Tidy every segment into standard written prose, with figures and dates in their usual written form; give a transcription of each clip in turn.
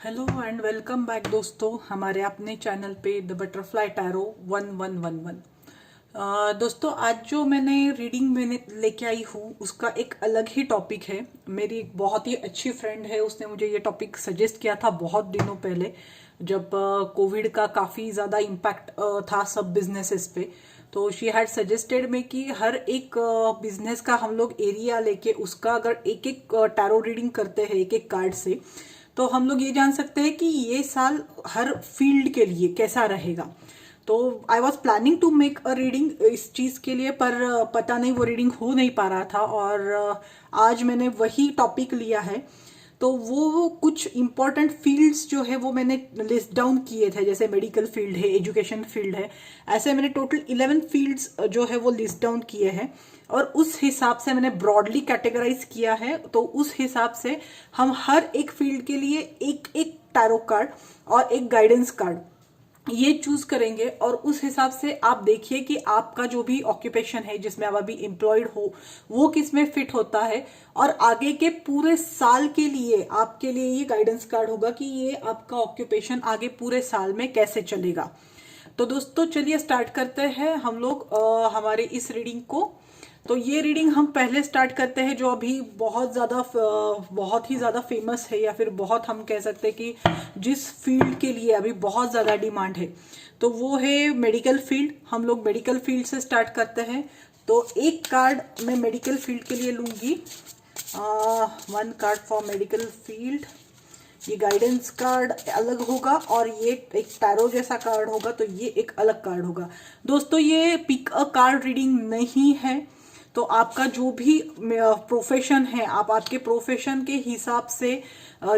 Hello and welcome back दोस्तों हमारे अपने चैनल पे द बटरफ्लाई टैरो 1111। दोस्तों आज जो मैंने लेके आई हूँ उसका एक अलग ही टॉपिक है। मेरी एक बहुत ही अच्छी फ्रेंड है, उसने मुझे ये टॉपिक सजेस्ट किया था बहुत दिनों पहले, जब कोविड का काफ़ी ज़्यादा इम्पैक्ट था सब बिजनेसेस पे। तो शी हैड सजेस्टेड में कि हर एक बिजनेस का हम लोग एरिया लेके उसका अगर एक एक टैरो रीडिंग करते हैं एक एक कार्ड से, तो हम लोग ये जान सकते हैं कि ये साल हर फील्ड के लिए कैसा रहेगा। तो I was planning to make a reading इस चीज के लिए, पर पता नहीं वो रीडिंग हो नहीं पा रहा था, और आज मैंने वही टॉपिक लिया है। तो वो कुछ इंपॉर्टेंट फील्ड्स जो है वो मैंने लिस्ट डाउन किए थे, जैसे मेडिकल फील्ड है, एजुकेशन फील्ड है, ऐसे मैंने टोटल 11 फील्ड्स जो है वो लिस्ट डाउन किए हैं। और उस हिसाब से मैंने ब्रॉडली कैटेगराइज किया है। तो उस हिसाब से हम हर एक फील्ड के लिए एक एक टैरो कार्ड और एक गाइडेंस कार्ड ये चूज करेंगे, और उस हिसाब से आप देखिए कि आपका जो भी ऑक्यूपेशन है जिसमें आप अभी एम्प्लॉयड हो वो किस में फिट होता है, और आगे के पूरे साल के लिए आपके लिए ये गाइडेंस कार्ड होगा कि ये आपका ऑक्यूपेशन आगे पूरे साल में कैसे चलेगा। तो दोस्तों चलिए स्टार्ट करते हैं हम लोग हमारे इस रीडिंग को। तो ये रीडिंग हम पहले स्टार्ट करते हैं जो अभी बहुत ही ज्यादा फेमस है, या फिर बहुत हम कह सकते हैं कि जिस फील्ड के लिए अभी बहुत ज्यादा डिमांड है, तो वो है मेडिकल फील्ड। हम लोग मेडिकल फील्ड से स्टार्ट करते हैं। तो एक कार्ड मैं मेडिकल फील्ड के लिए लूंगी, 1 कार्ड फॉर मेडिकल फील्ड। ये गाइडेंस कार्ड अलग होगा और ये एक टैरो जैसा कार्ड होगा, तो ये एक अलग कार्ड होगा। दोस्तों ये पिक अ कार्ड रीडिंग नहीं है, तो आपका जो भी प्रोफेशन है आप आपके प्रोफेशन के हिसाब से,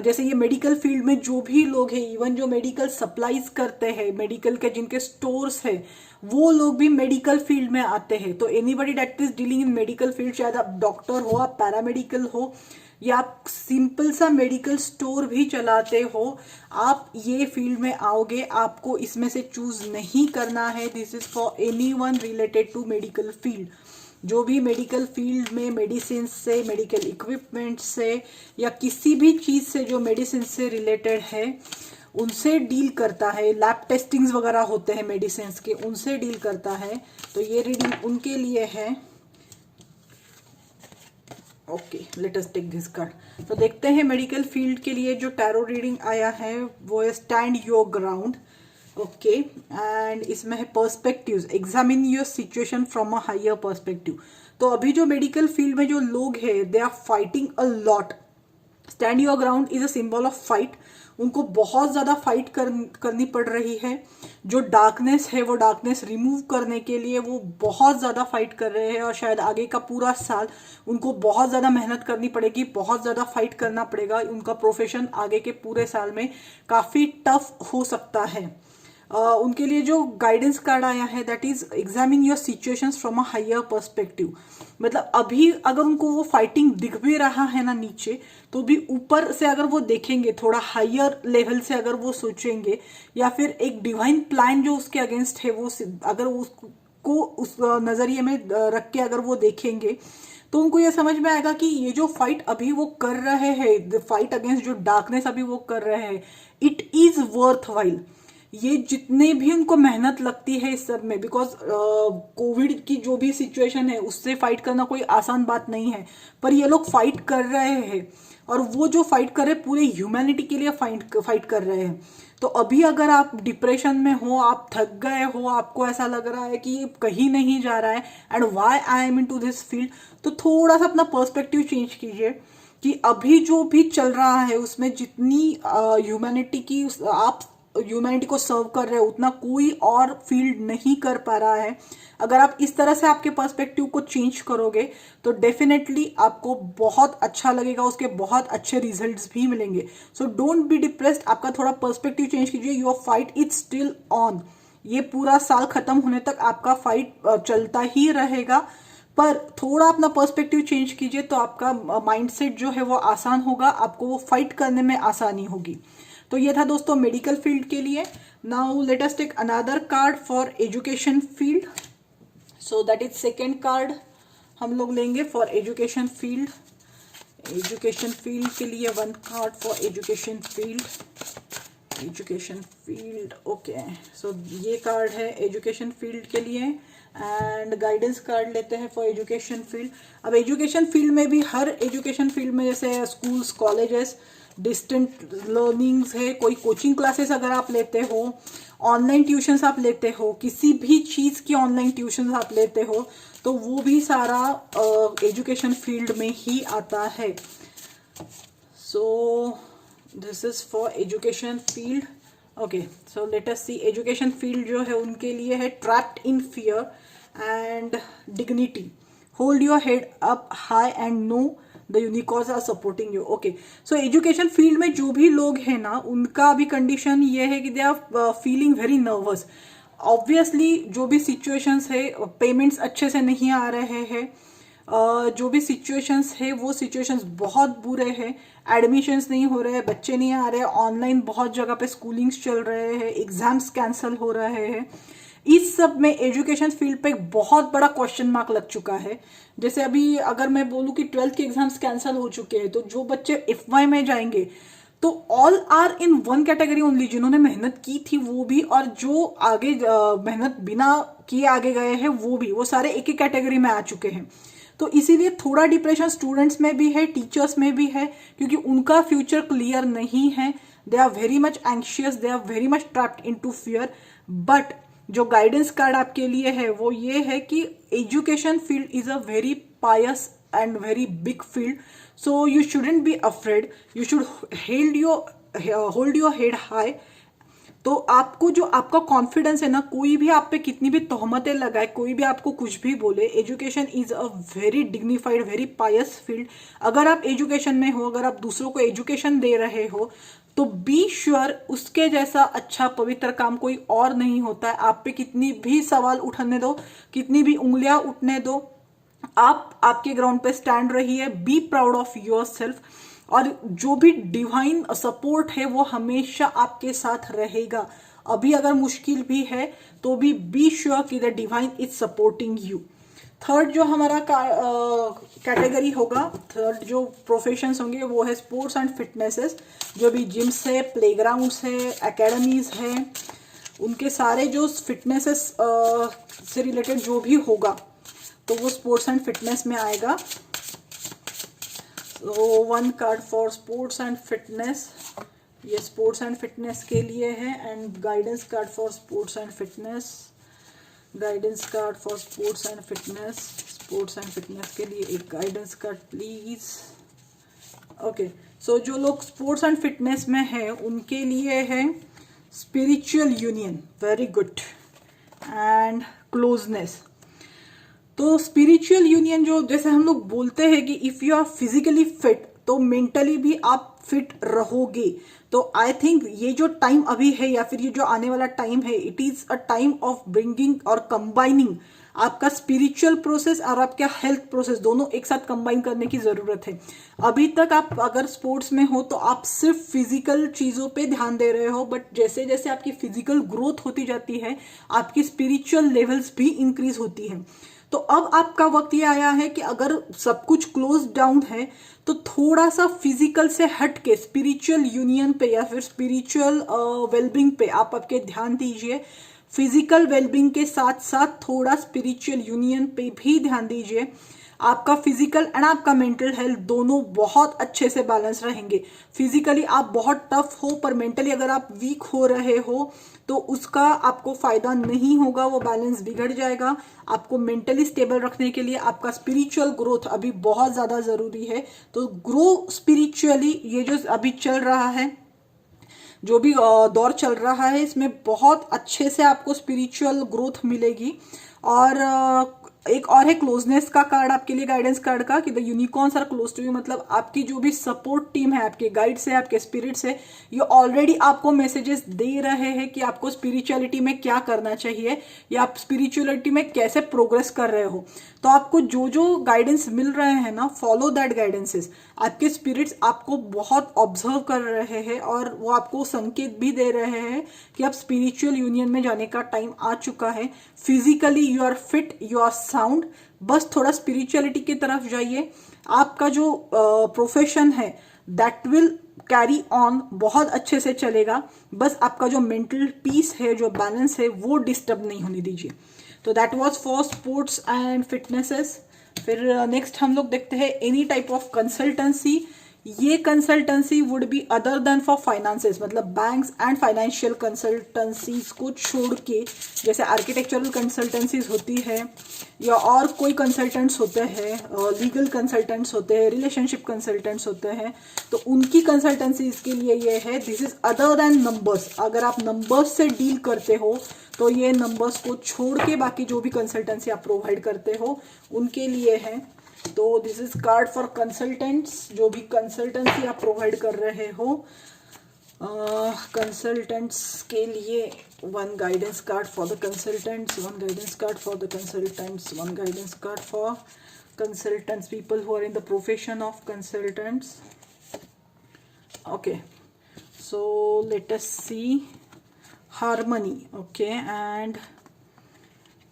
जैसे ये मेडिकल फील्ड में जो भी लोग हैं, इवन जो मेडिकल सप्लाईज करते हैं, मेडिकल के जिनके स्टोर्स है, वो लोग भी मेडिकल फील्ड में आते हैं। तो anybody that is dealing in medical field, चाहे आप डॉक्टर हो, आप पैरामेडिकल हो, या आप सिंपल सा मेडिकल स्टोर भी चलाते हो, आप ये फील्ड में आओगे। आपको इसमें से चूज नहीं करना है। This is for anyone related to medical field. जो भी मेडिकल फील्ड में मेडिसिन से, मेडिकल इक्विपमेंट से, या किसी भी चीज से जो मेडिसिन से रिलेटेड है उनसे डील करता है, लैब टेस्टिंग्स वगैरह होते हैं मेडिसिन के, उनसे डील करता है, तो ये रीडिंग उनके लिए है। Okay, let us take this card. तो देखते हैं मेडिकल फील्ड के लिए जो टैरो रीडिंग आया है वो है stand your ground. Okay, and इसमें है perspectives, examine your situation from a higher perspective. तो अभी जो मेडिकल फील्ड में जो लोग हैं they are fighting a lot. Stand your ground is a symbol of fight. उनको बहुत ज्यादा फाइट करनी पड़ रही है। जो डार्कनेस है वो डार्कनेस रिमूव करने के लिए वो बहुत ज्यादा फाइट कर रहे हैं, और शायद आगे का पूरा साल उनको बहुत ज्यादा मेहनत करनी पड़ेगी, बहुत ज्यादा फाइट करना पड़ेगा। उनका प्रोफेशन आगे के पूरे साल में काफी टफ हो सकता है। उनके लिए जो गाइडेंस कार्ड आया है that is examine your situations from a higher perspective. मतलब अभी अगर उनको वो फाइटिंग दिख भी रहा है ना नीचे, तो भी ऊपर से अगर वो देखेंगे, थोड़ा हायर लेवल से अगर वो सोचेंगे, या फिर एक डिवाइन प्लान जो उसके अगेंस्ट है वो अगर उसको उस नजरिए में रख के अगर वो देखेंगे, तो उनको ये समझ में आएगा कि ये जो फाइट अभी वो कर रहे हैं, द फाइट अगेंस्ट जो डार्कनेस अभी वो कर रहे हैं, इट इज वर्थ वाइल। ये जितने भी उनको मेहनत लगती है इस सब में, बिकॉज कोविड की जो भी सिचुएशन है उससे फाइट करना कोई आसान बात नहीं है, पर ये लोग फाइट कर रहे हैं, और वो जो फाइट कर रहे हैं पूरे ह्यूमैनिटी के लिए फाइट कर रहे हैं। तो अभी अगर आप डिप्रेशन में हो, आप थक गए हो, आपको ऐसा लग रहा है कि ये कहीं नहीं जा रहा है and why I am into this field, तो थोड़ा सा अपना पर्सपेक्टिव चेंज कीजिए कि अभी जो भी चल रहा है उसमें जितनी ह्यूमैनिटी की आप ह्यूमैनिटी को सर्व कर रहे हो उतना कोई और फील्ड नहीं कर पा रहा है। अगर आप इस तरह से आपके पर्सपेक्टिव को चेंज करोगे तो डेफिनेटली आपको बहुत अच्छा लगेगा, उसके बहुत अच्छे रिजल्ट्स भी मिलेंगे। सो डोंट बी डिप्रेस्ड, आपका थोड़ा पर्सपेक्टिव चेंज कीजिए। Your fight is still on. ये पूरा साल खत्म होने तक आपका फाइट चलता ही रहेगा, पर थोड़ा अपना पर्सपेक्टिव चेंज कीजिए तो आपका माइंडसेट जो है वो आसान होगा, आपको वो फाइट करने में आसानी होगी। तो ये था दोस्तों मेडिकल फील्ड के लिए। Now let us take another card for education field. So that is second card हम लोग लेंगे for education field. Education field के लिए 1 card for education field, education field. Okay, so ये कार्ड है एजुकेशन फील्ड के लिए, एंड गाइडेंस कार्ड लेते हैं फॉर एजुकेशन फील्ड। अब एजुकेशन फील्ड में भी हर एजुकेशन फील्ड में जैसे स्कूल्स, कॉलेजेस, डिस्टेंट लर्निंग्स है, कोई कोचिंग क्लासेस अगर आप लेते हो, ऑनलाइन ट्यूशन्स आप लेते हो, किसी भी चीज़ की ऑनलाइन ट्यूशन्स आप लेते हो, तो वो भी सारा एजुकेशन फील्ड में ही आता है। So this is for education field. Okay, so let us see education field जो है उनके लिए है trapped in fear and dignity, hold your head up high and know the unicorns are supporting you. Okay, so education field में जो भी लोग हैं ना, उनका भी कंडीशन ये है कि they are feeling very nervous. Obviously जो भी सिचुएशंस है, पेमेंट्स अच्छे से नहीं आ रहे हैं, जो भी सिचुएशंस है वो सिचुएशंस बहुत बुरे हैं, एडमिशन्स नहीं हो रहे हैं, बच्चे नहीं आ रहे हैं, ऑनलाइन बहुत जगह पे स्कूलिंग्स चल रहे हैं, एग्जाम्स कैंसिल हो रहे हैं। इस सब में एजुकेशन फील्ड पे एक बहुत बड़ा क्वेश्चन मार्क लग चुका है। जैसे अभी अगर मैं बोलूं कि 12th के एग्जाम्स कैंसिल हो चुके हैं, तो जो बच्चे FY में जाएंगे तो all are in one category only, जिन्होंने मेहनत की थी वो भी, और जो आगे मेहनत बिना किए आगे गए हैं वो भी, वो सारे एक ही कैटेगरी में आ चुके हैं। तो इसीलिए थोड़ा डिप्रेशन स्टूडेंट्स में भी है, टीचर्स में भी है, क्योंकि उनका फ्यूचर क्लियर नहीं है। They are very much anxious, they are very much trapped into fear. But जो गाइडेंस कार्ड आपके लिए है वो ये है कि education field is a very pious and very big field, so you shouldn't be afraid, you should hold your head high. तो आपको जो आपका कॉन्फिडेंस है ना, कोई भी आप पे कितनी भी तोहमतें लगाए, कोई भी आपको कुछ भी बोले, education is a very dignified, very Payas field. अगर आप एजुकेशन में हो, अगर आप दूसरों को एजुकेशन दे रहे हो, तो बी श्योर उसके जैसा अच्छा पवित्र काम कोई और नहीं होता है। आप पे कितनी भी सवाल उठाने दो, कितनी भी उंगलियां उठने दो, आप आपके ग्राउंड पे स्टैंड रहिए, be proud of your self, और जो भी डिवाइन सपोर्ट है वो हमेशा आपके साथ रहेगा। अभी अगर मुश्किल भी है तो भी बी श्योर कि the divine is supporting you. Third जो हमारा कैटेगरी होगा, थर्ड जो प्रोफेशंस होंगे वो है स्पोर्ट्स एंड फिटनेसेस। जो भी जिम्स है, प्लेग्राउंड्स है, एकेडमीज है, उनके सारे जो फिटनेसेस से रिलेटेड जो भी होगा तो वो स्पोर्ट्स एंड फिटनेस में आएगा। तो 1 card for sports and fitness, ये स्पोर्ट्स एंड फिटनेस के लिए है, and guidance card for sports and fitness, guidance card for sports and fitness, sports and fitness के लिए एक गाइडेंस कार्ड प्लीज। ओके, सो जो लोग स्पोर्ट्स एंड फिटनेस में है उनके लिए है spiritual union, very good, and closeness. तो स्पिरिचुअल यूनियन जो जैसे हम लोग बोलते हैं कि if you are physically fit तो मेंटली भी आप फिट रहोगे। तो आई थिंक ये जो टाइम अभी है या फिर ये जो आने वाला टाइम है, it is a time of bringing और कंबाइनिंग आपका स्पिरिचुअल प्रोसेस और आपका हेल्थ प्रोसेस, दोनों एक साथ कंबाइन करने की जरूरत है। अभी तक आप अगर स्पोर्ट्स में हो तो आप सिर्फ फिजिकल चीजों पे ध्यान दे रहे हो, बट जैसे जैसे आपकी फिजिकल ग्रोथ होती जाती है आपकी स्पिरिचुअल लेवल्स भी इंक्रीज होती है। तो अब आपका वक्त ये आया है कि अगर सब कुछ क्लोज डाउन है तो थोड़ा सा फिजिकल से हट के स्पिरिचुअल यूनियन पे या फिर स्पिरिचुअल वेलबींग पे आप आपके ध्यान दीजिए। फिजिकल वेलबींग के साथ साथ थोड़ा स्पिरिचुअल यूनियन पे भी ध्यान दीजिए। आपका फिजिकल एंड आपका मेंटल हेल्थ दोनों बहुत अच्छे से बैलेंस रहेंगे। फिजिकली आप बहुत टफ हो पर मेंटली अगर आप वीक हो रहे हो तो उसका आपको फायदा नहीं होगा, वो बैलेंस बिगड़ जाएगा। आपको मेंटली स्टेबल रखने के लिए आपका स्पिरिचुअल ग्रोथ अभी बहुत ज्यादा जरूरी है। तो ग्रो स्पिरिचुअली, ये जो अभी चल रहा है, जो भी दौर चल रहा है, इसमें बहुत अच्छे से आपको स्पिरिचुअल ग्रोथ मिलेगी। और एक और है क्लोजनेस का कार्ड आपके लिए, गाइडेंस कार्ड का, कि the unicorns are close to you. मतलब आपकी जो भी सपोर्ट टीम है, आपके गाइड्स है, आपके स्पिरिट्स है, ये ऑलरेडी आपको मैसेजेस दे रहे हैं कि आपको स्पिरिचुअलिटी में क्या करना चाहिए या आप स्पिरिचुअलिटी में कैसे प्रोग्रेस कर रहे हो। तो आपको जो जो गाइडेंस मिल रहे हैं ना, फॉलो दैट गाइडेंसेस। आपके स्पिरिट्स आपको बहुत ऑब्जर्व कर रहे हैं और वो आपको संकेत भी दे रहे हैं कि अब स्पिरिचुअल यूनियन में जाने का टाइम आ चुका है। Physically you are fit, you are sound, बस थोड़ा स्पिरिचुअलिटी की तरफ जाइए, आपका जो प्रोफेशन है दैट विल कैरी ऑन, बहुत अच्छे से चलेगा। बस आपका जो मेंटल पीस है, जो बैलेंस है, वो डिस्टर्ब नहीं होने दीजिए। तो that was for sports and fitnesses. फिर नेक्स्ट हम लोग देखते हैं एनी टाइप ऑफ कंसल्टेंसी। ये consultancy would be other than for finances, मतलब बैंक्स एंड फाइनेंशियल कंसल्टेंसीज को छोड़ के, जैसे आर्किटेक्चरल कंसल्टेंसीज होती है या और कोई कंसल्टेंट्स होते हैं, लीगल कंसल्टेंट्स होते हैं, रिलेशनशिप कंसल्टेंट्स होते हैं, तो उनकी कंसल्टेंसीज के लिए ये है this is other than numbers. अगर आप नंबर्स से डील करते हो तो ये नंबर्स को छोड़ के बाकी जो भी कंसल्टेंसी आप प्रोवाइड करते हो उनके लिए है। तो this is called for consultants, जो भी कंसल्टेंसी आप प्रोवाइड कर रहे हो कंसल्टेंट्स के लिए। One guidance card for the consultants, one guidance card for the consultants, one guidance card for consultants, people who are in the profession of consultants. Okay, so let us see harmony, okay, and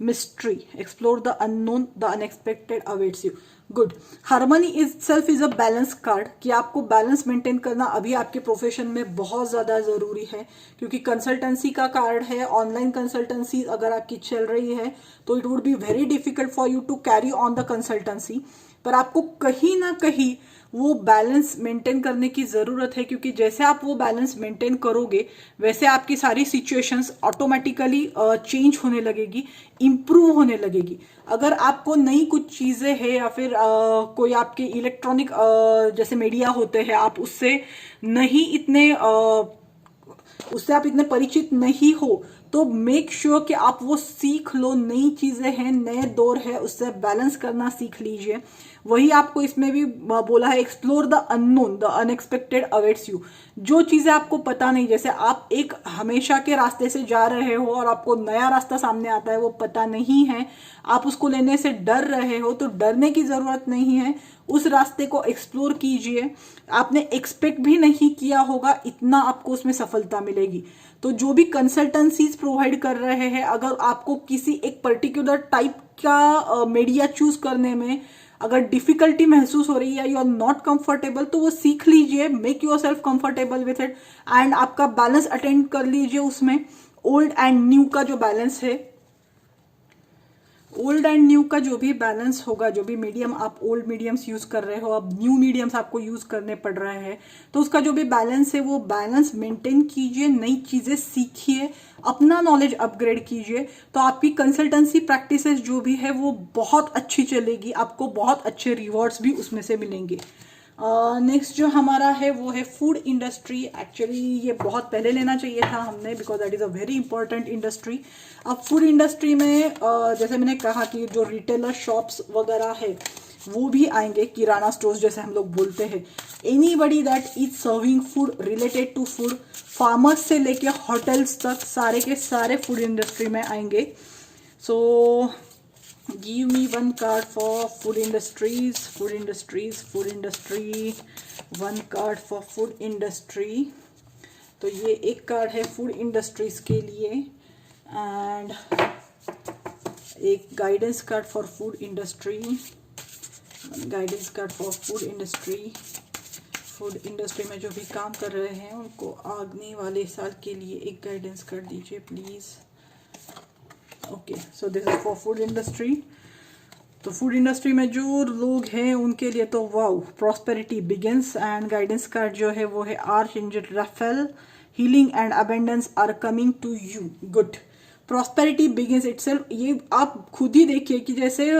mystery, explore the unknown, the unexpected awaits you. Good. Harmony itself is a balance card, कि आपको balance maintain करना अभी आपके profession में बहुत ज़्यादा ज़रूरी है, क्योंकि कंसल्टेंसी का कार्ड है। ऑनलाइन कंसल्टेंसी अगर आपकी चल रही है तो it would be very difficult for you to carry on the consultancy, पर आपको कहीं ना कहीं वो बैलेंस मेंटेन करने की ज़रूरत है, क्योंकि जैसे आप वो बैलेंस मेंटेन करोगे वैसे आपकी सारी सिचुएशंस ऑटोमेटिकली चेंज होने लगेगी, इम्प्रूव होने लगेगी। अगर आपको नई कुछ चीज़ें हैं या फिर कोई आपके इलेक्ट्रॉनिक जैसे मीडिया होते हैं, आप उससे नहीं इतने उससे आप इतने परिचित नहीं हो, तो मेक श्योर कि आप वो सीख लो। नई चीजें हैं, नए दौर है, उससे बैलेंस करना सीख लीजिए। वही आपको इसमें भी बोला है, explore the unknown, the unexpected awaits you. जो चीजें आपको पता नहीं, जैसे आप एक हमेशा के रास्ते से जा रहे हो और आपको नया रास्ता सामने आता है, वो पता नहीं है, आप उसको लेने से डर रहे हो, तो डरने की जरूरत नहीं है। उस रास्ते को एक्सप्लोर कीजिए। आपने एक्सपेक्ट भी नहीं किया होगा इतना आपको उसमें सफलता मिलेगी। तो जो भी कंसल्टेंसीज प्रोवाइड कर रहे हैं, अगर आपको किसी एक पर्टिकुलर टाइप का मीडिया चूज करने में अगर डिफिकल्टी महसूस हो रही है, यू आर नॉट कंफर्टेबल, तो वो सीख लीजिए, make your self comfortable with it, and आपका बैलेंस अटेंड कर लीजिए उसमें। ओल्ड एंड न्यू का जो बैलेंस है, ओल्ड एंड न्यू का जो भी बैलेंस होगा, जो भी मीडियम आप ओल्ड मीडियम्स यूज कर रहे हो, अब न्यू मीडियम्स आपको यूज करने पड़ रहे हैं, तो उसका जो भी बैलेंस है वो बैलेंस मेंटेन कीजिए, नई चीजें सीखिए, अपना नॉलेज अपग्रेड कीजिए, तो आपकी कंसल्टेंसी प्रैक्टिसेस जो भी है वो बहुत अच्छी चलेगी, आपको बहुत अच्छे रिवॉर्ड्स भी उसमें से मिलेंगे। नेक्स्ट जो हमारा है वो है फूड इंडस्ट्री। एक्चुअली ये बहुत पहले लेना चाहिए था हमने, because that is a very important industry. अब फूड इंडस्ट्री में जैसे मैंने कहा कि जो रिटेलर शॉप्स वगैरह है वो भी आएंगे, किराना स्टोर्स जैसे हम लोग बोलते हैं। Anybody that is serving food related to food, farmers से लेके होटल्स तक सारे के सारे फूड इंडस्ट्री में आएंगे। सो give me one card for food industries, food industries, food industry, one card for food industry। तो ये एक कार्ड है फूड इंडस्ट्रीज के लिए, एंड एक guidance card for food industry, guidance card for food industry. Food industry में जो भी काम कर रहे हैं उनको आने वाले साल के लिए एक गाइडेंस कार्ड दीजिए please. Okay, so this is for food industry. तो फूड इंडस्ट्री में जो लोग हैं उनके लिए तो wow, prosperity begins, and guidance card जो है वो है archangel Raphael, healing and abundance are coming to you. Good, prosperity begins itself, ये आप खुद ही देखिए कि जैसे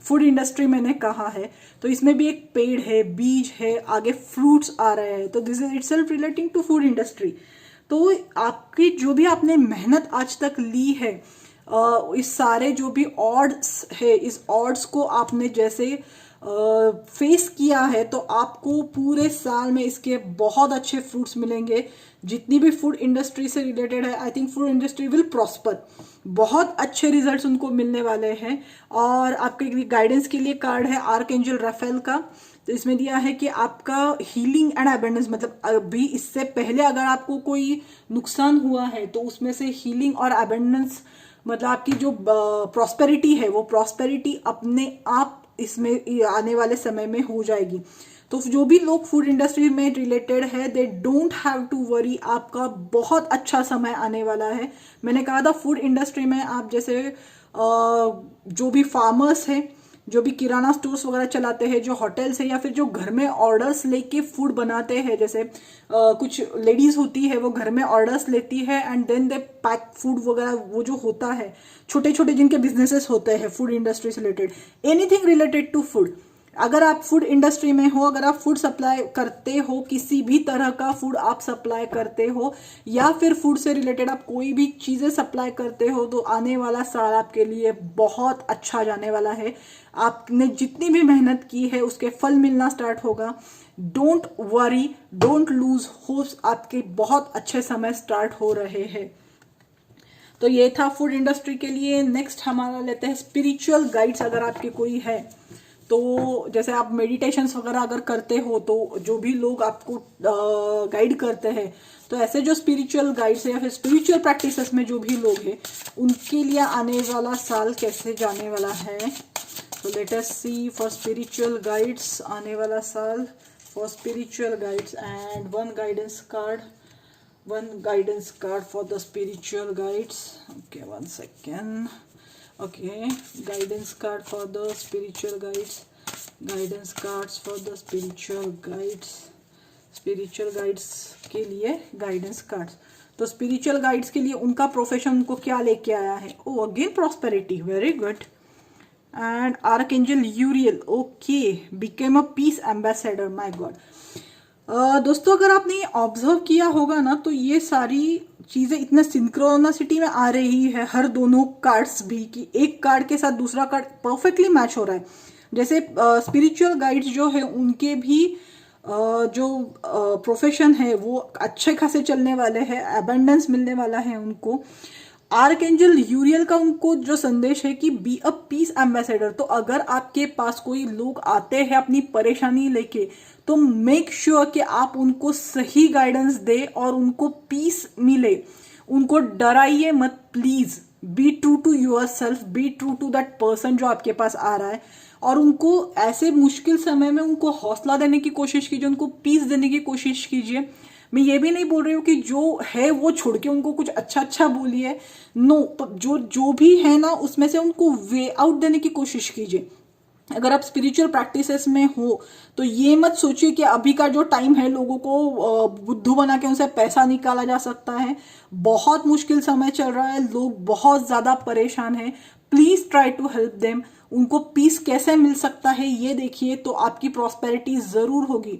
फूड इंडस्ट्री मैंने कहा है तो इसमें भी एक पेड़ है, बीज है, आगे फ्रूट्स आ रहे हैं, तो this is itself relating to food industry. तो आपकी जो भी आपने मेहनत आज तक ली है, इस सारे जो भी ऑड्स है, इस ऑड्स को आपने जैसे फेस किया है, तो आपको पूरे साल में इसके बहुत अच्छे फ्रूट्स मिलेंगे। जितनी भी फूड इंडस्ट्री से रिलेटेड है, I think food industry will prosper, बहुत अच्छे रिजल्ट्स उनको मिलने वाले हैं। और आपके गाइडेंस के लिए कार्ड है आर्कएंजल राफेल का, तो इसमें दिया है कि आपका हीलिंग एंड अबेंडेंस, मतलब अभी इससे पहले अगर आपको कोई नुकसान हुआ है तो उसमें से हीलिंग और अबेंडेंस मतलब आपकी जो प्रॉस्पेरिटी है वो प्रॉस्पेरिटी अपने आप इसमें आने वाले समय में हो जाएगी। तो जो भी लोग फूड इंडस्ट्री में रिलेटेड है, they don't have to worry, आपका बहुत अच्छा समय आने वाला है। मैंने कहा था फूड इंडस्ट्री में आप जैसे जो भी फार्मर्स हैं, जो भी किराना स्टोर्स वगैरह चलाते हैं, जो होटल्स है, या फिर जो घर में ऑर्डर्स लेके फूड बनाते हैं, जैसे कुछ लेडीज होती है वो घर में ऑर्डर्स लेती है and then they pack food वगैरह, वो जो होता है छोटे छोटे जिनके बिजनेसेस होते हैं फूड इंडस्ट्री से related, anything related to food. अगर आप फूड इंडस्ट्री में हो, अगर आप फूड सप्लाई करते हो, किसी भी तरह का फूड आप सप्लाई करते हो, या फिर फूड से रिलेटेड आप कोई भी चीज़ें सप्लाई करते हो, तो आने वाला साल आपके लिए बहुत अच्छा जाने वाला है। आपने जितनी भी मेहनत की है उसके फल मिलना स्टार्ट होगा। Don't worry, don't lose hopes, आपके बहुत अच्छे समय स्टार्ट हो रहे हैं। तो ये था फूड इंडस्ट्री के लिए। नेक्स्ट हमारा लेते हैं स्पिरिचुअल गाइड्स। अगर आपके कोई है तो जैसे आप मेडिटेशंस वगैरह अगर करते हो, तो जो भी लोग आपको गाइड करते हैं, तो ऐसे जो स्पिरिचुअल गाइड्स है या फिर स्पिरिचुअल प्रैक्टिसेस में जो भी लोग हैं, उनके लिए आने वाला साल कैसे जाने वाला है। तो let us see for spiritual guides आने वाला साल for spiritual guides, and one guidance card for the spiritual guides. Okay, 1 second. Okay, guidance card for the spiritual guides, guidance cards for the spiritual guides के लिए guidance cards। तो spiritual guides के लिए उनका profession उनको क्या लेके आया है। Oh again prosperity, very good. And archangel Uriel, okay, became a peace ambassador, my god. दोस्तों अगर आपने ऑब्जर्व किया होगा ना, तो ये सारी चीजें इतने सिंक्रोनासिटी में आ रही है, हर दोनों कार्ड्स भी, कि एक कार्ड के साथ दूसरा कार्ड परफेक्टली मैच हो रहा है। जैसे स्पिरिचुअल गाइड्स जो है उनके भी जो प्रोफेशन है वो अच्छे खासे चलने वाले हैं, अबंडेंस मिलने वाला है उनको। आर्कएंजल यूरियल का उनको जो संदेश है कि बी अ पीस एम्बेसडर। तो अगर आपके पास कोई लोग आते हैं अपनी परेशानी लेके, तो मेक श्योर कि आप उनको सही गाइडेंस दे और उनको पीस मिले। उनको डराइए मत please. Be true to yourself, be true to that person जो आपके पास आ रहा है, और उनको ऐसे मुश्किल समय में उनको हौसला देने की कोशिश कीजिए, उनको पीस देने की कोशिश कीजिए। मैं ये भी नहीं बोल रही हूँ कि जो है वो छोड़ के उनको कुछ अच्छा अच्छा बोलिए, नो, जो भी है ना उसमें से उनको वे आउट देने की कोशिश कीजिए। अगर आप स्पिरिचुअल प्रैक्टिसेस में हो तो ये मत सोचिए कि अभी का जो टाइम है लोगों को बुद्धू बना के उनसे पैसा निकाला जा सकता है। बहुत मुश्किल समय चल रहा है, लोग बहुत ज्यादा परेशान हैं। Please try to help them. उनको पीस कैसे मिल सकता है ये देखिए, तो आपकी प्रॉस्पेरिटी जरूर होगी।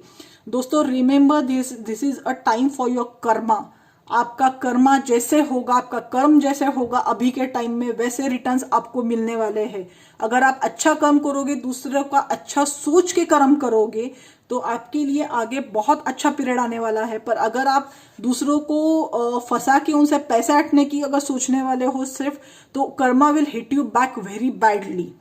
दोस्तों remember this is a time for your Karma. आपका कर्मा जैसे होगा, आपका कर्म जैसे होगा अभी के टाइम में, वैसे रिटर्न्स आपको मिलने वाले हैं। अगर आप अच्छा कर्म करोगे, दूसरों का अच्छा सोच के कर्म करोगे, तो आपके लिए आगे बहुत अच्छा पीरियड आने वाला है। पर अगर आप दूसरों को फंसा के उनसे पैसे हटने की अगर सोचने वाले हो सिर्फ, तो Karma will hit you back very badly.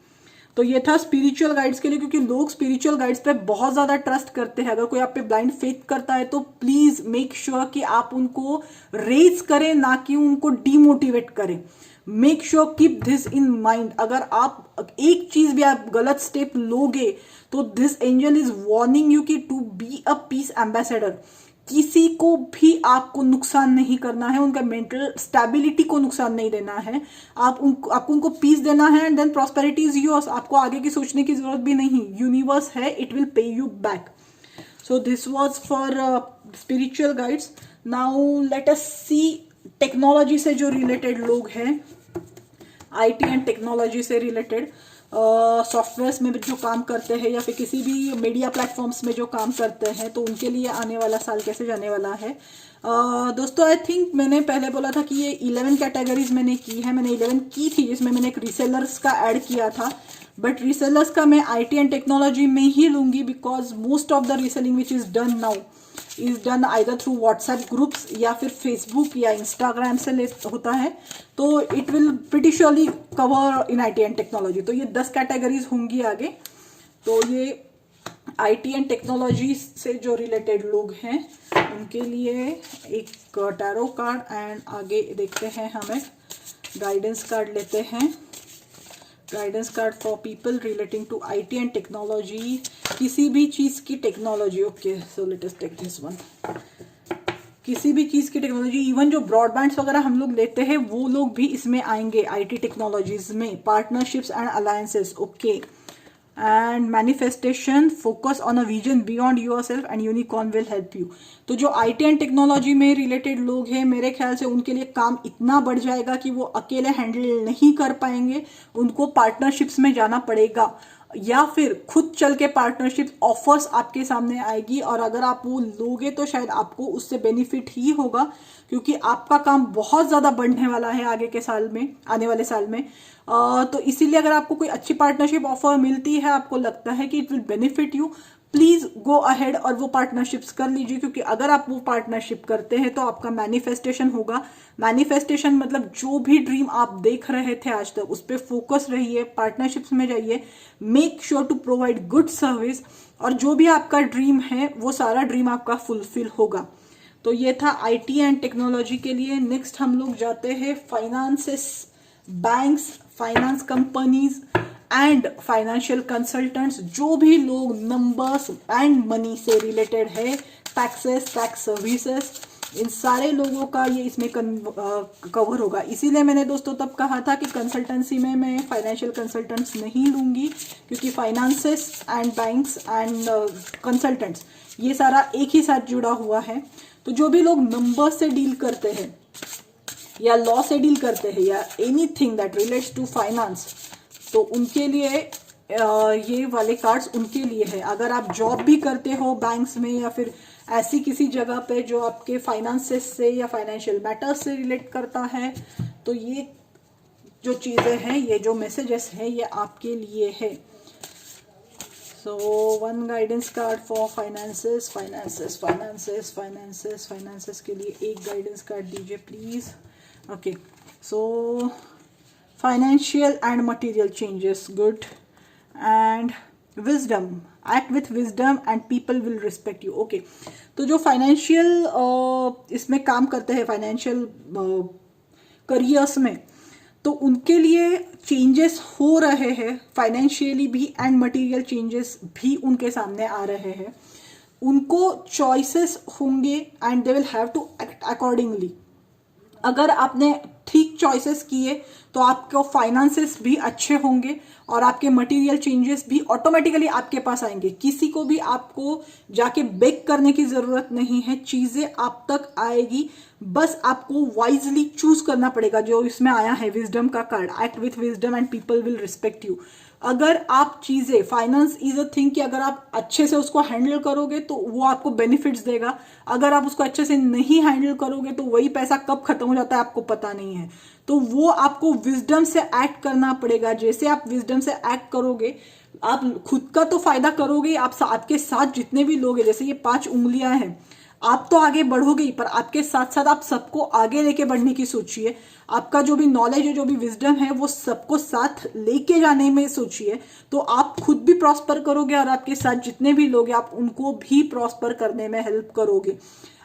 तो ये था स्पिरिचुअल गाइड्स के लिए, क्योंकि लोग स्पिरिचुअल गाइड्स पे बहुत ज्यादा ट्रस्ट करते हैं। अगर कोई आप पे ब्लाइंड फेथ करता है तो प्लीज मेक श्योर कि आप उनको रेज करें, ना कि उनको डीमोटिवेट करें। Make sure keep this in mind. अगर आप एक चीज भी आप गलत स्टेप लोगे, तो this angel is warning you कि to be a peace ambassador. किसी को भी आपको नुकसान नहीं करना है, उनका मेंटल स्टेबिलिटी को नुकसान नहीं देना है। आपको उनको पीस देना है, and then prosperity is yours. आपको आगे की सोचने की जरूरत भी नहीं, यूनिवर्स है, it will pay you back. So this was for spiritual guides. Now let us see technology से जो रिलेटेड लोग हैं, आईटी एंड टेक्नोलॉजी से रिलेटेड सॉफ्टवेयर्स में जो काम करते हैं, या फिर किसी भी मीडिया प्लेटफॉर्म्स में जो काम करते हैं, तो उनके लिए आने वाला साल कैसे जाने वाला है। दोस्तों आई थिंक मैंने पहले बोला था कि ये 11 कैटेगरीज मैंने की है। मैंने 11 की थी, जिसमें मैंने एक रीसेलर्स का ऐड किया था, बट रीसेलर्स का मैं आईटी एंड टेक्नोलॉजी में ही लूंगी, because most of the reselling which is done now is done either through WhatsApp groups या फिर फेसबुक या इंस्टाग्राम से होता है। तो it will pretty surely cover in IT and technology. तो ये 10 कैटेगरीज होंगी आगे। तो ये आईटी एंड टेक्नोलॉजी से जो रिलेटेड लोग हैं उनके लिए एक टैरो कार्ड, एंड आगे देखते हैं हमें गाइडेंस कार्ड लेते हैं। Guidance card for people relating to IT and technology, किसी भी चीज़ की technology. Okay, so let us take this one. किसी भी चीज़ की टेक्नोलॉजी, इवन जो ब्रॉडबैंड्स वगैरह हम लोग लेते हैं वो लोग भी इसमें आएंगे आईटी टेक्नोलॉजीज में। Partnerships and alliances, okay. And manifestation, focus on a vision beyond yourself and unicorn will help you. तो जो आईटी एंड टेक्नोलॉजी में रिलेटेड लोग हैं, मेरे ख्याल से उनके लिए काम इतना बढ़ जाएगा कि वो अकेले हैंडल नहीं कर पाएंगे, उनको पार्टनरशिप्स में जाना पड़ेगा, या फिर खुद चल के पार्टनरशिप ऑफर्स आपके सामने आएगी। और अगर आप वो लोगे तो शायद आपको उससे बेनिफिट ही होगा, क्योंकि आपका काम बहुत ज़्यादा बढ़ने वाला है आगे के साल में, आने वाले साल में। तो इसीलिए अगर आपको कोई अच्छी पार्टनरशिप ऑफर मिलती है, आपको लगता है कि it will benefit you, please go ahead और वो पार्टनरशिप्स कर लीजिए। क्योंकि अगर आप वो पार्टनरशिप करते हैं तो आपका मैनिफेस्टेशन होगा। मैनिफेस्टेशन मतलब जो भी ड्रीम आप देख रहे थे आज तक, उस पर फोकस रहिए, पार्टनरशिप्स में जाइए, make sure to provide good service, और जो भी आपका ड्रीम है वो सारा ड्रीम आपका फुलफिल होगा। तो ये था आईटी एंड टेक्नोलॉजी के लिए। नेक्स्ट हम लोग जाते हैं finances, banks, finance companies and financial consultants. जो भी लोग नंबर्स एंड मनी से रिलेटेड है, टैक्सेस, टैक्स सर्विसेज, इन सारे लोगों का ये इसमें कवर होगा। इसीलिए मैंने दोस्तों तब कहा था कि कंसल्टेंसी में मैं फाइनेंशियल कंसल्टेंट्स नहीं लूंगी, क्योंकि finances and banks and consultants ये सारा एक ही साथ जुड़ा हुआ है। तो जो भी लोग नंबर्स से डील करते हैं या लॉ से डील करते हैं या anything that relates to finance, तो उनके लिए ये वाले कार्ड्स उनके लिए है। अगर आप जॉब भी करते हो बैंक्स में या फिर ऐसी किसी जगह पे जो आपके फाइनेंसेस से या फाइनेंशियल मैटर्स से रिलेट करता है, तो ये जो चीज़ें हैं, ये जो मैसेजेस हैं, ये आपके लिए है। So one guidance card for finances, finances, finances, finances, finances के लिए एक गाइडेंस कार्ड दीजिए please. Okay, so financial and material changes, good. And wisdom, act with wisdom and people will respect you. Okay, तो जो financial इसमें काम करते हैं, फाइनेंशियल करियर्स में, तो उनके लिए चेंजेस हो रहे हैं फाइनेंशियली भी, एंड मटेरियल चेंजेस भी उनके सामने आ रहे हैं। उनको चॉइसेस होंगे and they will have to act accordingly. अगर आपने ठीक चॉइसेस किए तो आपके फाइनेंसेस भी अच्छे होंगे और आपके मटेरियल चेंजेस भी ऑटोमेटिकली आपके पास आएंगे। किसी को भी आपको जाके बेग करने की जरूरत नहीं है, चीजें आप तक आएगी। बस आपको वाइजली चूज करना पड़ेगा। जो इसमें आया है विजडम का card, act with wisdom and people will respect you. अगर आप चीजें, फाइनेंस इज अ थिंग कि अगर आप अच्छे से उसको हैंडल करोगे तो वो आपको बेनिफिट्स देगा। अगर आप उसको अच्छे से नहीं हैंडल करोगे तो वही पैसा कब खत्म हो जाता है आपको पता नहीं है। तो वो आपको विजडम से एक्ट करना पड़ेगा। जैसे आप विजडम से एक्ट करोगे, आप खुद का तो फायदा करोगे, आप आपके साथ जितने भी लोग हैं, जैसे ये 5 उंगलियां हैं, आप तो आगे बढ़ोगे ही, पर आपके साथ साथ आप सबको आगे लेके बढ़ने की सोचिए। आपका जो भी नॉलेज है, जो भी विजडम है, वो सबको साथ लेके जाने में सोचिए। तो आप खुद भी प्रॉस्पर करोगे और आपके साथ जितने भी लोग हैं, आप उनको भी प्रॉस्पर करने में हेल्प करोगे।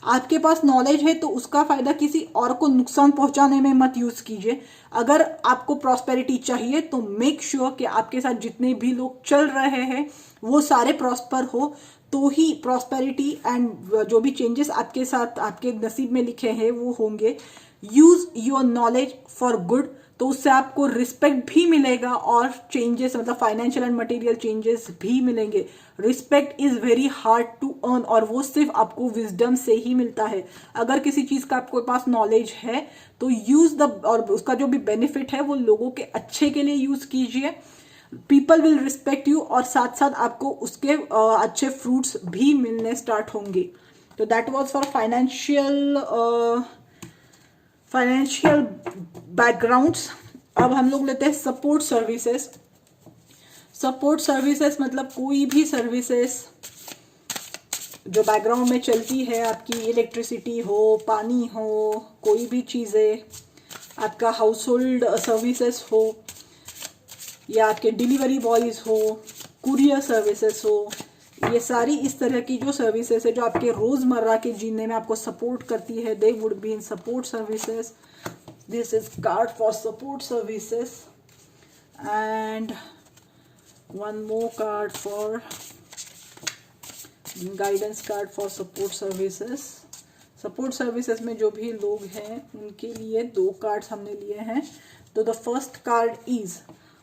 आपके पास नॉलेज है तो उसका फायदा किसी और को नुकसान पहुंचाने में मत यूज कीजिए। अगर आपको प्रॉस्पेरिटी चाहिए तो मेक श्योर कि आपके साथ जितने भी लोग चल रहे हैं वो सारे प्रॉस्पर हो, तो ही प्रॉस्पेरिटी एंड जो भी चेंजेस आपके साथ आपके नसीब में लिखे हैं वो होंगे। Use your knowledge for good, तो उससे आपको रिस्पेक्ट भी मिलेगा और चेंजेस मतलब फाइनेंशियल एंड मटेरियल चेंजेस भी मिलेंगे। Respect is very hard to earn और वो सिर्फ आपको विजडम से ही मिलता है। अगर किसी चीज का आपके पास नॉलेज है तो यूज द, और उसका जो भी बेनिफिट है वो लोगों के अच्छे के लिए यूज कीजिए। पीपल विल रिस्पेक्ट यू और साथ साथ आपको उसके अच्छे फ्रूट्स भी मिलने स्टार्ट होंगे। तो that was for financial backgrounds. अब हम लोग लेते हैं सपोर्ट सर्विसेज। सपोर्ट सर्विसेज मतलब कोई भी सर्विसेज जो बैकग्राउंड में चलती है, आपकी इलेक्ट्रिसिटी हो, पानी हो, कोई भी चीज़ें, आपका हाउस होल्ड सर्विसेज हो, या आपके डिलीवरी बॉयज हो, कुरियर सर्विसेज हो, ये सारी इस तरह की जो सर्विसेज है जो आपके रोजमर्रा के जीने में आपको सपोर्ट करती है, they would be in support services. This is card for support services, and one more card for guidance card for support services. Support services में जो भी लोग हैं उनके लिए 2 कार्ड्स हमने लिए हैं. तो the first card is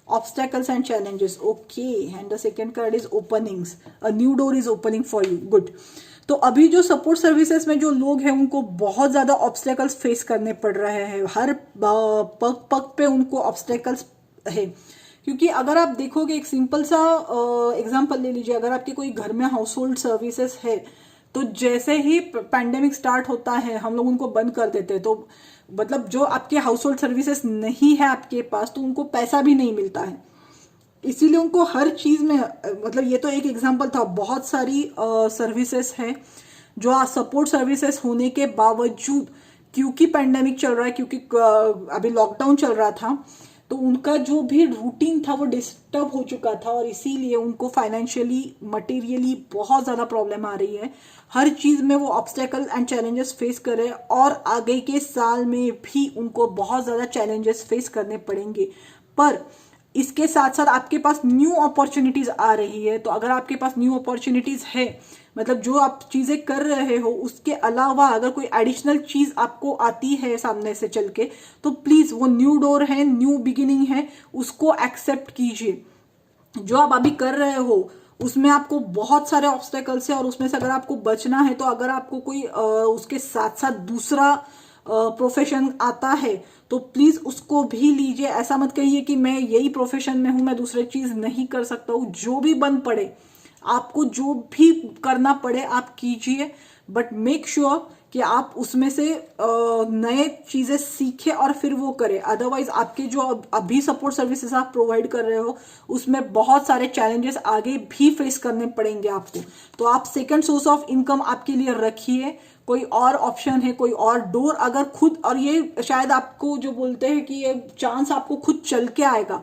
obstacles and challenges. Okay, and the second card is openings. A new door is opening for you. Good. तो अभी जो सपोर्ट सर्विसेज में जो लोग हैं उनको बहुत ज़्यादा ऑब्स्टेकल्स फेस करने पड़ रहे हैं. हर पग पग पे उनको ऑब्स्टेकल्स है. क्योंकि अगर आप देखोगे, एक सिंपल सा एग्जांपल ले लीजिए. अगर आपके कोई घर में हाउस होल्ड सर्विसेज है, तो जैसे ही पैंडेमिक स्टार्ट होता है हम लोग उनको बंद कर देते हैं. तो मतलब जो आपके हाउस होल्ड सर्विसेज नहीं है आपके पास, तो उनको पैसा भी नहीं मिलता है. इसीलिए उनको हर चीज़ में, मतलब ये तो एक एग्जांपल था, बहुत सारी सर्विसेज है जो सपोर्ट सर्विसेज होने के बावजूद, क्योंकि पैंडेमिक चल रहा है, क्योंकि अभी लॉकडाउन चल रहा था, तो उनका जो भी रूटीन था वो डिस्टर्ब हो चुका था, और इसीलिए उनको फाइनेंशियली, मटेरियली बहुत ज़्यादा प्रॉब्लम आ रही है. हर चीज़ में वो ऑब्स्टेकल एंड चैलेंजेस फेस कर रहे हैं, और आगे के साल में भी उनको बहुत ज़्यादा चैलेंजेस फेस करने पड़ेंगे. पर इसके साथ साथ आपके पास न्यू अपॉर्चुनिटीज़ आ रही है. तो अगर आपके पास न्यू अपॉर्चुनिटीज़ है, मतलब जो आप चीज़ें कर रहे हो उसके अलावा अगर कोई एडिशनल चीज़ आपको आती है सामने से चल के, तो प्लीज़ वो न्यू डोर है, न्यू बिगिनिंग है, उसको एक्सेप्ट कीजिए. जो आप अभी कर रहे हो उसमें आपको बहुत सारे ऑब्स्टेकल्स है, और उसमें से अगर आपको बचना है, तो अगर आपको कोई उसके साथ साथ दूसरा प्रोफेशन आता है तो प्लीज़ उसको भी लीजिए. ऐसा मत कहिए कि मैं यही प्रोफेशन में हूँ, मैं दूसरी चीज़ नहीं कर सकता हूँ. जो भी बन पड़े, आपको जो भी करना पड़े आप कीजिए, बट मेक श्योर कि आप उसमें से नए चीज़ें सीखें और फिर वो करें. अदरवाइज आपके जो अभी सपोर्ट सर्विसेज आप प्रोवाइड कर रहे हो उसमें बहुत सारे चैलेंजेस आगे भी फेस करने पड़ेंगे आपको. तो आप सेकंड सोर्स ऑफ इनकम आपके लिए रखिए. कोई और ऑप्शन है, कोई और डोर अगर खुद, और ये शायद आपको जो बोलते हैं कि ये चांस आपको खुद चल के आएगा,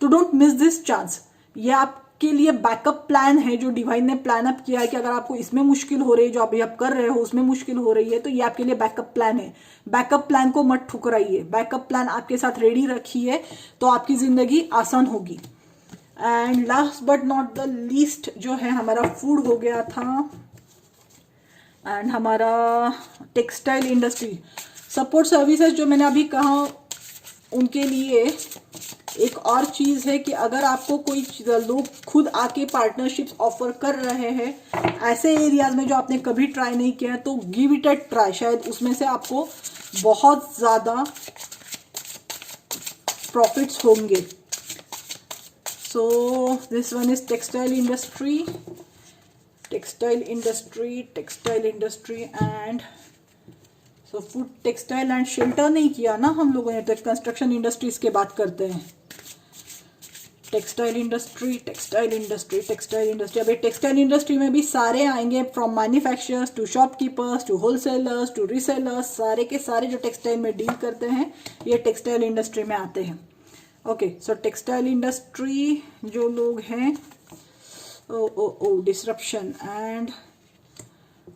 तो डोंट मिस दिस चांस. ये आपके लिए बैकअप प्लान है जो डिवाइन ने प्लान अप किया है, कि अगर आपको इसमें मुश्किल हो रही है, जो अभी आप कर रहे हो उसमें मुश्किल हो रही है, तो ये आपके लिए बैकअप प्लान है. बैकअप प्लान को मत ठुकराइए, बैकअप प्लान आपके साथ रेडी रखिए, तो आपकी जिंदगी आसान होगी. And last but not the least जो है हमारा फूड हो गया था, एंड हमारा टेक्सटाइल इंडस्ट्री. सपोर्ट सर्विसेज जो मैंने अभी कहा, उनके लिए एक और चीज़ है कि अगर आपको कोई लोग खुद आके पार्टनरशिप्स ऑफर कर रहे हैं ऐसे एरियाज में जो आपने कभी ट्राई नहीं किया है, तो गिव इट अ ट्राई. शायद उसमें से आपको बहुत ज़्यादा प्रॉफिट्स होंगे. So this one is textile industry, textile industry and so food, textile and shelter नहीं किया ना हम लोगों ने, तो कंस्ट्रक्शन इंडस्ट्रीज की बात करते हैं. Textile industry. अभी टेक्सटाइल इंडस्ट्री में भी सारे आएंगे, from manufacturers to shopkeepers to wholesalers to resellers. सारे के सारे जो टेक्सटाइल में डील करते हैं ये टेक्सटाइल इंडस्ट्री में आते हैं. ओके, सो टेक्सटाइल इंडस्ट्री जो लोग हैं, disruption and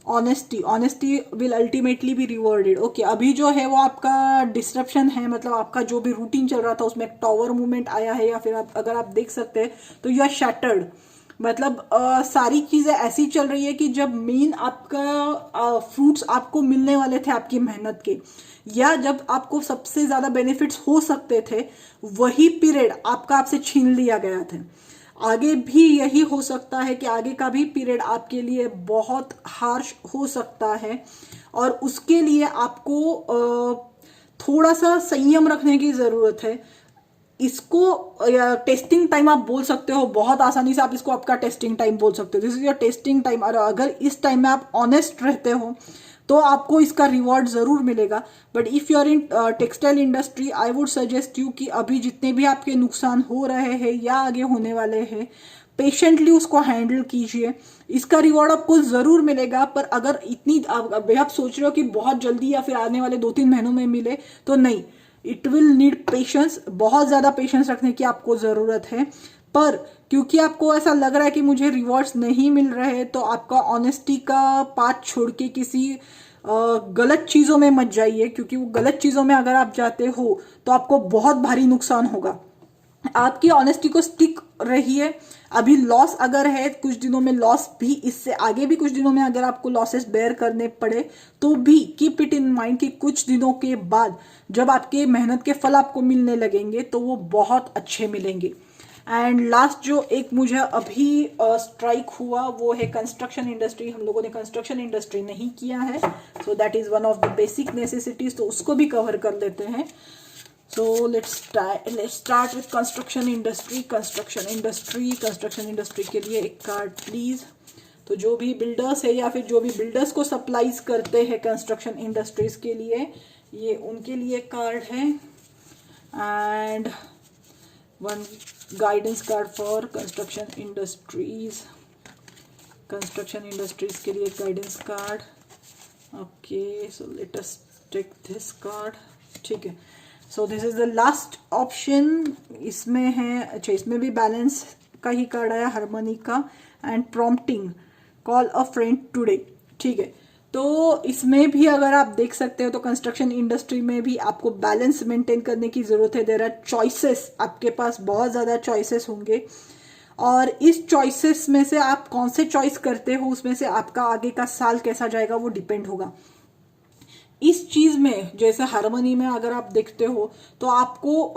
honesty will ultimately be rewarded. Okay, अभी जो है वो आपका डिसरप्शन है, मतलब आपका जो भी रूटीन चल रहा था उसमें एक टॉवर मूवमेंट आया है, या फिर अगर आप देख सकते हैं तो यू आर शैटर्ड. मतलब सारी चीज़ें ऐसी चल रही है कि जब मेन आपका फ्रूट्स आपको मिलने वाले थे आपकी मेहनत के, या जब आपको सबसे ज़्यादा बेनिफिट्स हो सकते थे, वही पीरियड आपका आपसे छीन लिया गया था. आगे भी यही हो सकता है कि आगे का भी पीरियड आपके लिए बहुत हार्श हो सकता है, और उसके लिए आपको थोड़ा सा संयम रखने की ज़रूरत है. इसको टेस्टिंग टाइम आप बोल सकते हो, बहुत आसानी से आप इसको आपका टेस्टिंग टाइम बोल सकते हो. This is your testing time. और अगर इस टाइम में आप ऑनेस्ट रहते हो तो आपको इसका रिवॉर्ड ज़रूर मिलेगा. But if you are in textile industry, I would suggest you कि अभी जितने भी आपके नुकसान हो रहे हैं या आगे होने वाले हैं, पेशेंटली उसको हैंडल कीजिए. इसका रिवॉर्ड आपको ज़रूर मिलेगा. पर अगर इतनी आप सोच रहे हो कि बहुत जल्दी या फिर आने वाले 2-3 महीनों में मिले, तो नहीं. It will need patience. बहुत ज़्यादा पेशेंस रखने की आपको ज़रूरत है. पर क्योंकि आपको ऐसा लग रहा है कि मुझे रिवॉर्ड्स नहीं मिल रहे, तो आपका ऑनेस्टी का पाथ छोड़ के किसी गलत चीजों में मत जाइए, क्योंकि वो गलत चीजों में अगर आप जाते हो तो आपको बहुत भारी नुकसान होगा। आपकी ऑनेस्टी को स्टिक रहिए। अभी लॉस अगर है कुछ दिनों में, लॉस भी इससे आगे भी कुछ दिनों में अगर आपको लॉसेस बेयर करने पड़े तो भी कीप इट इन माइंड कि कुछ दिनों के बाद जब आपके मेहनत के फल आपको मिलने लगेंगे तो वो बहुत अच्छे मिलेंगे। एंड लास्ट जो एक मुझे अभी स्ट्राइक हुआ वो है कंस्ट्रक्शन इंडस्ट्री। हम लोगों ने कंस्ट्रक्शन इंडस्ट्री नहीं किया है, सो that is one of the basic necessities, तो उसको भी कवर कर लेते हैं। So let's start with construction industry. Construction industry के लिए एक कार्ड प्लीज। तो जो भी बिल्डर्स है या फिर जो भी बिल्डर्स को सप्लाईज करते हैं कंस्ट्रक्शन इंडस्ट्रीज के लिए, ये उनके लिए कार्ड है। And one guidance card for construction industries. Construction industries के लिए guidance card. Okay, so let us take this card. ठीक है, so this is the last option. इसमें है, अच्छा इसमें भी बैलेंस का ही कार्ड आया, हार्मनी का, and prompting, call a friend today. ठीक है, तो इसमें भी अगर आप देख सकते हो तो कंस्ट्रक्शन इंडस्ट्री में भी आपको बैलेंस मेंटेन करने की जरूरत है। देयर आर चॉइसेस, आपके पास बहुत ज्यादा चॉइसेस होंगे और इस चॉइसेस में से आप कौन से चॉइस करते हो उसमें से आपका आगे का साल कैसा जाएगा वो डिपेंड होगा। इस चीज में जैसे हार्मनी में अगर आप देखते हो तो आपको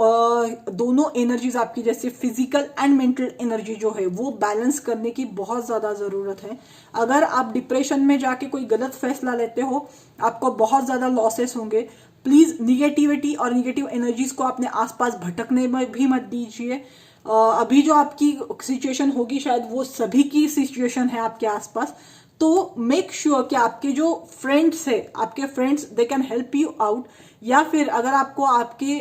दोनों एनर्जीज आपकी, जैसे फिजिकल एंड मेंटल एनर्जी जो है वो बैलेंस करने की बहुत ज्यादा जरूरत है। अगर आप डिप्रेशन में जाके कोई गलत फैसला लेते हो आपको बहुत ज्यादा लॉसेस होंगे। प्लीज निगेटिविटी और निगेटिव एनर्जीज को अपने आसपास भटकने में भी मत दीजिए। अभी जो आपकी सिचुएशन होगी शायद वो सभी की सिचुएशन है आपके आसपास, तो मेक श्योर कि आपके जो फ्रेंड्स है, आपके friends they can help you out. या फिर अगर आपको आपके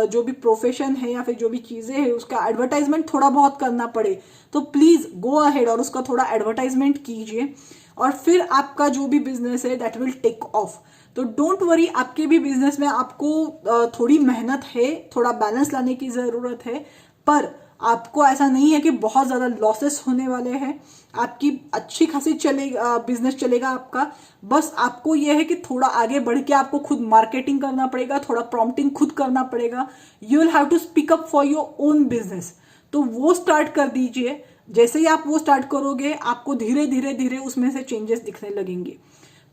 जो भी प्रोफेशन है या फिर जो भी चीजें हैं उसका एडवर्टाइजमेंट थोड़ा बहुत करना पड़े तो प्लीज गो अहेड और उसका थोड़ा एडवर्टाइजमेंट कीजिए और फिर आपका जो भी बिजनेस है दैट विल टेक ऑफ। तो डोंट वरी, आपके भी बिजनेस में आपको थोड़ी मेहनत है, थोड़ा बैलेंस लाने की जरूरत है, पर आपको ऐसा नहीं है कि बहुत ज्यादा लॉसेस होने वाले हैं। आपकी अच्छी खासी चलेगा, बिजनेस चलेगा आपका। बस आपको यह है कि थोड़ा आगे बढ़ के आपको खुद मार्केटिंग करना पड़ेगा, थोड़ा प्रॉम्प्टिंग खुद करना पड़ेगा। You will have to speak up for your own business, तो वो स्टार्ट कर दीजिए। जैसे ही आप वो स्टार्ट करोगे आपको धीरे धीरे धीरे उसमें से चेंजेस दिखने लगेंगे।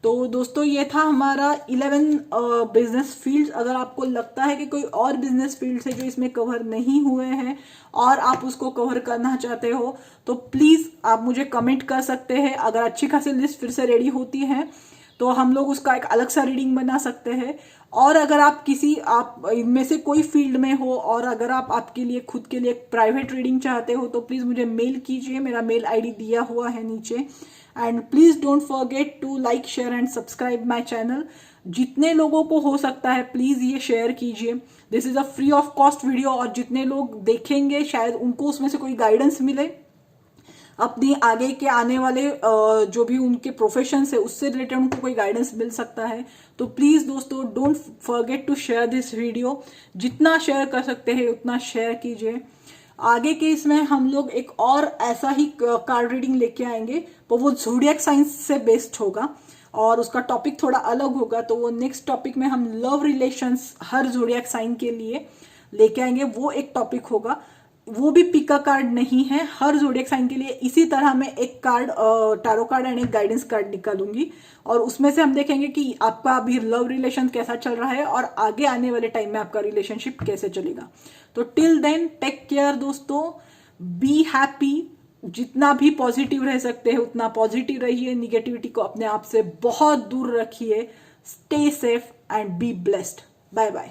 तो दोस्तों ये था हमारा 11 बिजनेस फील्ड्स। अगर आपको लगता है कि कोई और बिजनेस फील्ड्स है जो इसमें कवर नहीं हुए हैं और आप उसको कवर करना चाहते हो तो प्लीज आप मुझे कमेंट कर सकते हैं। अगर अच्छी खासी लिस्ट फिर से रेडी होती है तो हम लोग उसका एक अलग सा रीडिंग बना सकते हैं। और अगर आप इनमें से कोई फील्ड में हो और अगर आप आपके लिए खुद के लिए एक प्राइवेट रीडिंग चाहते हो तो प्लीज मुझे मेल कीजिए। मेरा मेल आईडी दिया हुआ है नीचे। And please don't forget to like, share and subscribe my channel. जितने लोगों को हो सकता है प्लीज ये शेयर कीजिए। This is a free of cost video और जितने लोग देखेंगे शायद उनको उसमें से कोई गाइडेंस मिले, अपनी आगे के आने वाले जो भी उनके प्रोफेशन है उससे रिलेटेड उनको कोई गाइडेंस मिल सकता है। तो प्लीज दोस्तों don't forget to share this video. जितना शेयर कर सकते हैं उतना शेयर कीजिए। आगे के इसमें हम लोग एक और ऐसा ही कार्ड रीडिंग लेके आएंगे, तो वो ज़ोडिएक साइंस से बेस्ड होगा और उसका टॉपिक थोड़ा अलग होगा। तो वो नेक्स्ट टॉपिक में हम लव रिलेशंस हर ज़ोडिएक साइन के लिए लेके आएंगे, वो एक टॉपिक होगा। वो भी पिक कार्ड नहीं है, हर ज़ोडिएक साइन के लिए इसी तरह मैं एक कार्ड टैरो कार्ड एंड एक गाइडेंस कार्ड निकालूंगी और उसमें से हम देखेंगे कि आपका अभी लव रिलेशन कैसा चल रहा है और आगे आने वाले टाइम में आपका रिलेशनशिप कैसे चलेगा। तो टिल देन टेक केयर दोस्तों, बी हैप्पी। जितना भी पॉजिटिव रह सकते हैं उतना पॉजिटिव रहिए, निगेटिविटी को अपने आप से बहुत दूर रखिए। Stay safe and be blessed. Bye bye.